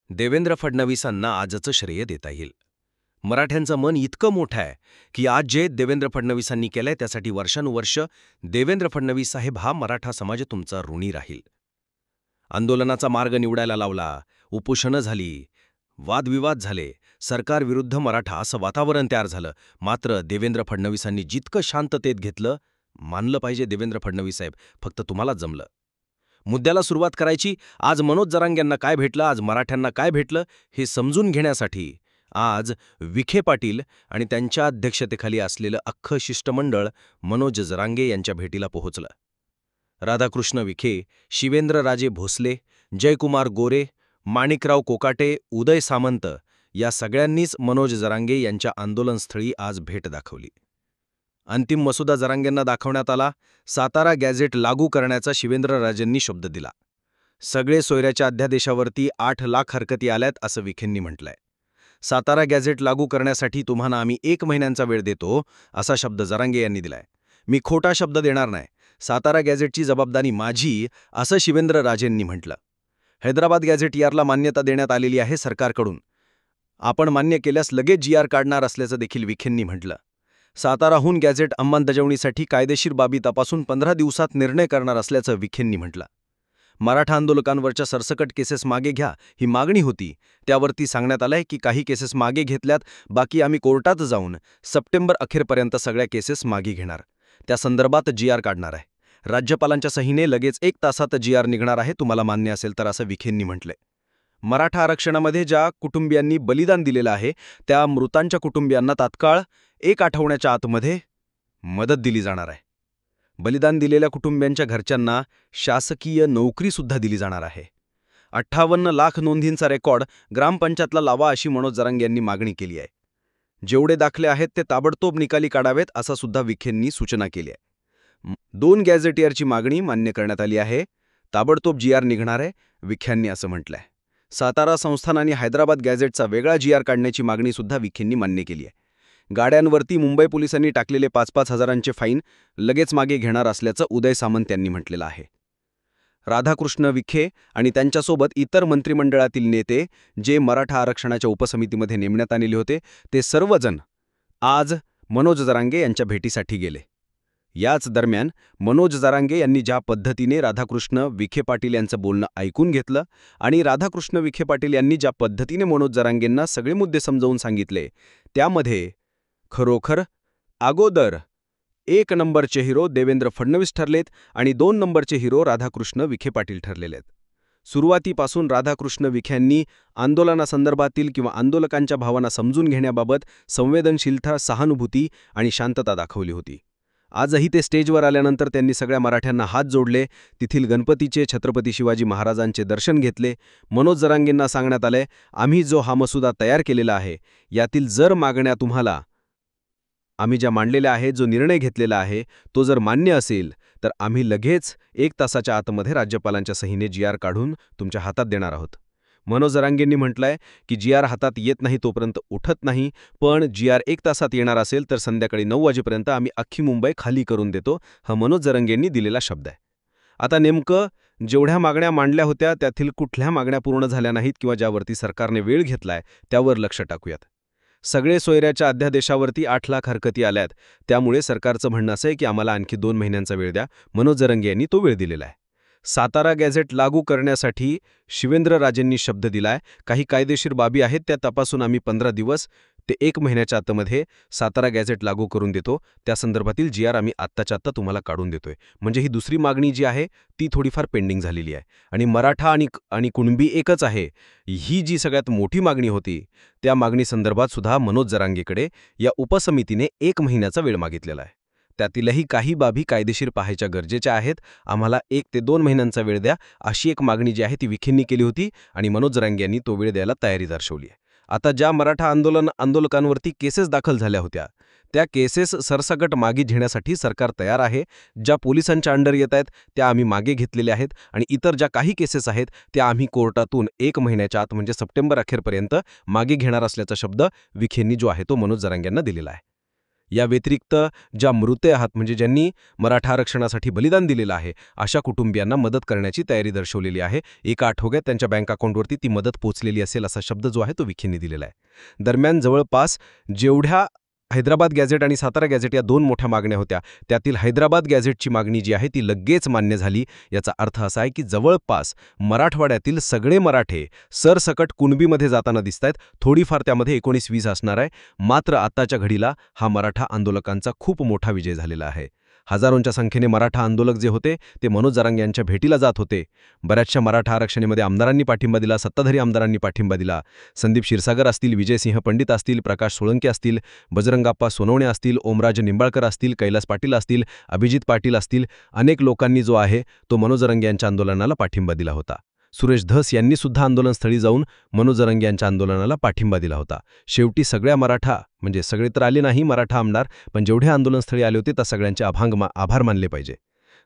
देवेंद्र फडणवीसांना आजचं श्रेय देता येईल. मराठ्यांचं मन इतकं मोठं आहे की आज जे देवेंद्र फडणवीसांनी केलंय त्यासाठी वर्षानुवर्ष देवेंद्र फडणवीस साहेब हा मराठा समाज तुमचा ऋणी राहील. आंदोलनाचा मार्ग निवडायला लावला, उपोषणं झाली, वादविवाद झाले, सरकारविरुद्ध मराठा असं वातावरण तयार झालं. मात्र देवेंद्र फडणवीसांनी जितकं शांततेत घेतलं, मानलं पाहिजे देवेंद्र फडणवीस साहेब, फक्त तुम्हालाच जमलं. मुद्द्याला सुरुवात करायची. आज मनोज जरांगेंना काय भेटलं, आज मराठ्यांना काय भेटलं हे समजून घेण्यासाठी आज विखे पाटील आणि त्यांच्या अध्यक्षतेखाली असलेलं अख्खं शिष्टमंडळ मनोज जरांगे यांच्या भेटीला पोहोचलं. राधाकृष्ण विखे, शिवेंद्रराजे भोसले, जयकुमार गोरे, माणिकराव कोकाटे, उदय सामंत या सगळ्यांनीच मनोज जरांगे यांच्या आंदोलनस्थळी आज भेट दाखवली. अंतिम मसुदा जरांगेंना दाखवण्यात आला. सातारा गॅझेट लागू करण्याचा शिवेंद्रराजेंनी शब्द दिला. सगळे सोयऱ्याच्या अध्यादेशावरती 8 लाख हरकती आल्यात असं विखेंनी म्हटलंय. सातारा गॅझेट लागू करण्यासाठी तुम्हाला आम्ही 1 महिन्यांचा वेळ देतो असा शब्द जरांगे यांनी दिलाय. मी खोटा शब्द देणार नाही. सातारा गॅझेटची जबाबदारी माझी असं शिवेंद्रराजेंनी म्हटलं. हैदराबाद गॅझेट यारला मान्यता देण्यात आलेली आहे सरकारकडून. आपण मान्य केल्यास लगेच GR काढणार असल्याचं देखील विखेंनी म्हटलं. साताराहून गॅझेट अंमलबजावणीसाठी कायदेशीर बाबी तपासून 15 दिवसात निर्णय करणार असल्याचं विखेंनी म्हटलं. मराठा आंदोलकांवरच्या सरसकट केसेस मागे घ्या ही मागणी होती. त्यावरती सांगण्यात आलंय की काही केसेस मागे घेतल्यात, बाकी आम्ही कोर्टात जाऊन सप्टेंबर अखेरपर्यंत सगळ्या केसेस मागे घेणार. त्या संदर्भात GR काढणार आहे. राज्यपालांच्या सहीने लगेच 1 तासात GR निघणार आहे, तुम्हाला मान्य असेल तर, असं विखेंनी म्हटलंय. मराठा आरक्षणामध्ये ज्या कुटुंबियांनी बलिदान दिलेलं आहे त्या मृतांच्या कुटुंबियांना तात्काळ 1 आठवड्याच्या आतमध्ये मदत दिली जाणार आहे. बलिदान दिलेल्या कुटुंबियांच्या घरच्यांना शासकीय नोकरीसुद्धा दिली जाणार आहे. 58 लाख नोंदींचा रेकॉर्ड ग्रामपंचायतला लावा अशी मनोज जरांगे यांनी मागणी केली आहे. जेवढे दाखले आहेत ते ताबडतोब निकाली काढावेत असं सुद्धा विखेंनी सूचना केली आहे. 2 गॅझेटियरची मागणी मान्य करण्यात आली आहे. ताबडतोब GR निघणार आहे, विखेंनी असं म्हटलंय. सातारा संस्थान आणि हैदराबाद गॅझेटचा वेगळा GR काढण्याची मागणीसुद्धा विखेंनी मान्य केली आहे. गाड्यांवरती मुंबई पोलिसांनी टाकलेले 5-5 हजारांचे फाईन लगेच मागे घेणार असल्याचं उदय सामंत यांनी म्हटलेलं आहे. राधाकृष्ण विखे आणि त्यांच्यासोबत इतर मंत्रिमंडळातील नेते जे मराठा आरक्षणाच्या उपसमितीमध्ये नेमण्यात आलेले होते ते सर्वजण आज मनोज जरांगे यांच्या भेटीसाठी गेले. याच दरम्यान मनोज जरांगे यांनी ज्या पद्धतीने राधाकृष्ण विखे पाटील यांचं बोलणं ऐकून घेतलं आणि राधाकृष्ण विखे पाटील यांनी ज्या पद्धतीने मनोज जरांगेंना सगळे मुद्दे समजावून सांगितले, त्यामध्ये खरोखर अगोदर 1 नंबरचे हिरो देवेंद्र फडणवीस ठरलेत आणि 2 नंबरचे हिरो राधाकृष्ण विखे पाटील ठरलेले आहेत. सुरुवातीपासून राधाकृष्ण विखेंनी आंदोलनासंदर्भातील किंवा आंदोलकांच्या भावना समजून घेण्याबाबत संवेदनशीलता, सहानुभूती आणि शांतता दाखवली होती. आजही ते स्टेजवर आल्यानंतर त्यांनी सगळ्या मराठ्यांना हात जोडले, तिथील गणपतीचे, छत्रपती शिवाजी महाराजांचे दर्शन घेतले. मनोज जरांगेंना सांगण्यात आलंय, आम्ही जो हा मसुदा तयार केलेला आहे यातील जर मागण्या तुम्हाला आम्ही ज्या मांडलेल्या आहेत, जो निर्णय घेतलेला आहे तो जर मान्य असेल तर आम्ही लगेच 1 तासाच्या आतमध्ये राज्यपालांच्या सहीने GR काढून तुमच्या हातात देणार आहोत. मनोज जरांगेंनी म्हटलंय की GR हातात येत नाही तोपर्यंत उठत नाही, पण GR 1 तासात येणार असेल तर संध्याकाळी 9 वाजेपर्यंत आम्ही अख्खी मुंबई खाली करून देतो, हा मनोज जरांगेंनी दिलेला शब्द आहे. आता नेमकं जेवढ्या मागण्या मांडल्या होत्या त्यातील कुठल्या मागण्या पूर्ण झाल्या नाहीत किंवा ज्यावरती सरकारने वेळ घेतलाय त्यावर लक्ष टाकूयात. सगळे सोयऱ्याच्या अध्यादेशावरती 8 लाख हरकती आल्यात, त्यामुळे सरकारचं म्हणणं असं आहे की आम्हाला आणखी 2 महिन्यांचा वेळ द्या. मनोज जरांगे यांनी तो वेळ दिलेला आहे. सातारा गॅझेट लागू करण्यासाठी शिवेंद्रराजेंनी शब्द दिलाय. काही कायदेशीर बाबी आहेत त्या तपासून आम्ही 15 दिवस ते 1 महिन्याच्या आतमध्ये सातारा गॅझेट लागू करून देतो. त्या संदर्भातील GR आम्ही आत्ताच्या आत्ता तुम्हाला काढून देतोय. म्हणजे ही दुसरी मागणी जी आहे ती थोडीफार पेंडिंग झालेली आहे. आणि मराठा आणि कुणबी एकच आहे, ही जी सगळ्यात मोठी मागणी होती त्या मागणीसंदर्भात सुद्धा मनोज जरांगेकडे या उपसमितीने 1 महिन्याचा वेळ मागितलेला आहे. त्यातीलही काही बाबी कायदेशीर पाहायच्या गरजेच्या आहेत. आम्हाला 1 ते 2 महिन्यांचा वेळ द्या अशी एक मागणी जी आहे ती विखेंनी केली होती आणि मनोज जरांगे यांनी तो वेळ द्यायला तयारी दर्शवली आहे. आता ज्या मराठा आंदोलकांवरती केसेस दाखल झाल्या होत्या त्या केसेस सरसकट मागे घेण्यासाठी सरकार तयार आहे. ज्या पोलिसांच्या अंडर येत आहेत त्या आम्ही मागे घेतलेल्या आहेत आणि इतर ज्या काही केसेस आहेत त्या आम्ही कोर्टातून 1 महिन्याच्या आत म्हणजे सप्टेंबर अखेरपर्यंत मागे घेणार असल्याचा शब्द विखेंनी जो आहे तो मनोज जरांगे यांना दिलेला आहे. या व्यतिरिक्त ज्या मृते आहात म्हणजे ज्यांनी मराठा आरक्षणासाठी बलिदान दिलेलं आहे अशा कुटुंबियांना मदत करण्याची तयारी दर्शवलेली आहे. एका आठवड्यात त्यांच्या बँक अकाउंटवरती ती मदत पोचलेली असेल असा शब्द जो आहे तो विखेंनी दिलेला आहे. दरम्यान जवळपास जेवढ्या हैदराबाद गॅझेट आणि सातारा गॅझेट या 2 मोठ्या मागण्या होत्या त्यातील हैदराबाद गॅझेटची मागणी जी आहे ती लगेच मान्य झाली. याचा अर्थ असा आहे की जवळपास मराठवाड्यातील सगळे मराठे सरसकट कुणबीमध्ये जाताना दिसतायत. थोडीफार त्यामध्ये 19-20 असणार आहे. मात्र आताच्या घडीला हा मराठा आंदोलकांचा खूप मोठा विजय झालेला आहे. हजारोंच्या संख्येने मराठा आंदोलक जे होते ते मनोज जरांगे यांच्या भेटीला जात होते. बऱ्याचशा मराठा आरक्षणामध्ये आमदारांनी पाठिंबा दिला, सत्ताधारी आमदारांनी पाठिंबा दिला. संदीप क्षीरसागर असतील, विजयसिंह पंडित असतील, प्रकाश सोळंके असतील, बजरंगाप्पा सोनवणे असतील, ओमराजे निंबाळकर असतील, कैलास पाटील असतील, अभिजित पाटील असतील, अनेक लोकांनी जो आहे तो मनोज जरांगे यांच्या आंदोलनाला पाठिंबा दिला होता. सुरेश धस यांनी सुद्धा आंदोलनस्थळी जाऊन मनोज जरांगे यांच्या आंदोलनाला पाठिंबा दिला होता. शेवटी सगळ्या मराठा म्हणजे सगळे तर आले नाही मराठा आमदार, पण जेवढे आंदोलनस्थळी आले होते त्या सगळ्यांचे आभार मानले पाहिजे.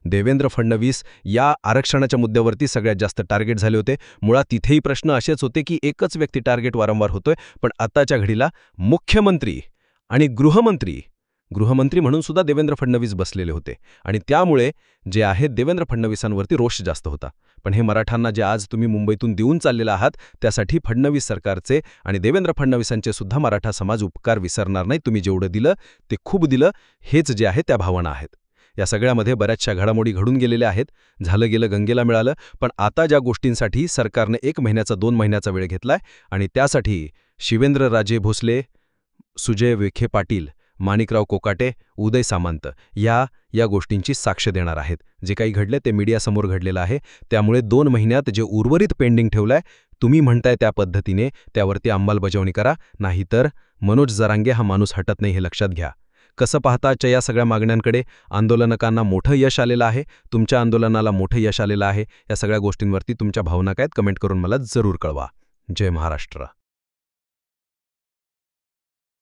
देवेंद्र फडणवीस या आरक्षणाच्या मुद्द्यावरती सगळ्यात जास्त टार्गेट झाले होते. मुळात तिथेही प्रश्न असेच होते की एकच व्यक्ती टार्गेट वारंवार होतोय, पण आताच्या घडीला मुख्यमंत्री आणि गृहमंत्री म्हणून सुद्धा देवेंद्र फडणवीस बसलेले होते आणि त्यामुळे जे आहे देवेंद्र फडणवीसांवरती रोष जास्त होता. पण हे मराठांना जे आज तुम्ही मुंबईतून देऊन चाललेला आहात त्यासाठी फडणवीस सरकारचे आणि देवेंद्र फडणवीसांचे सुद्धा मराठा समाज उपकार विसरणार नाही. तुम्ही जेवढं दिलं ते खूप दिलं, हेच जे आहे त्या भावना आहेत. या सगळ्यामध्ये बऱ्याचशा घडामोडी घडून गेलेल्या आहेत. झालं गेलं गंगेला मिळालं. पण आता ज्या गोष्टींसाठी सरकारने 1 महिन्याचा 2 महिन्याचा वेळ घेतलाय आणि त्यासाठी शिवेंद्रराजे भोसले, सुजय विखे पाटील, माणिकराव कोकाटे, उदय सामंत या गोष्टींची साक्ष देणार आहेत. जे काही घडले ते मीडियासमोर घडलेलं आहे. त्यामुळे 2 महिन्यात जे उर्वरित पेंडिंग ठेवलंय तुम्ही म्हणताय त्या पद्धतीने त्यावरती अंमलबजावणी करा, नाहीतर मनोज जरांगे हा माणूस हटत नाही हे लक्षात घ्या. कसं पाहता आजच्या या सगळ्या मागण्यांकडे? आंदोलकांना मोठं यश आलेलं आहे, तुमच्या आंदोलनाला मोठं यश आलेलं आहे. या सगळ्या गोष्टींवरती तुमच्या भावना काय कमेंट करून मला जरूर कळवा. जय महाराष्ट्र.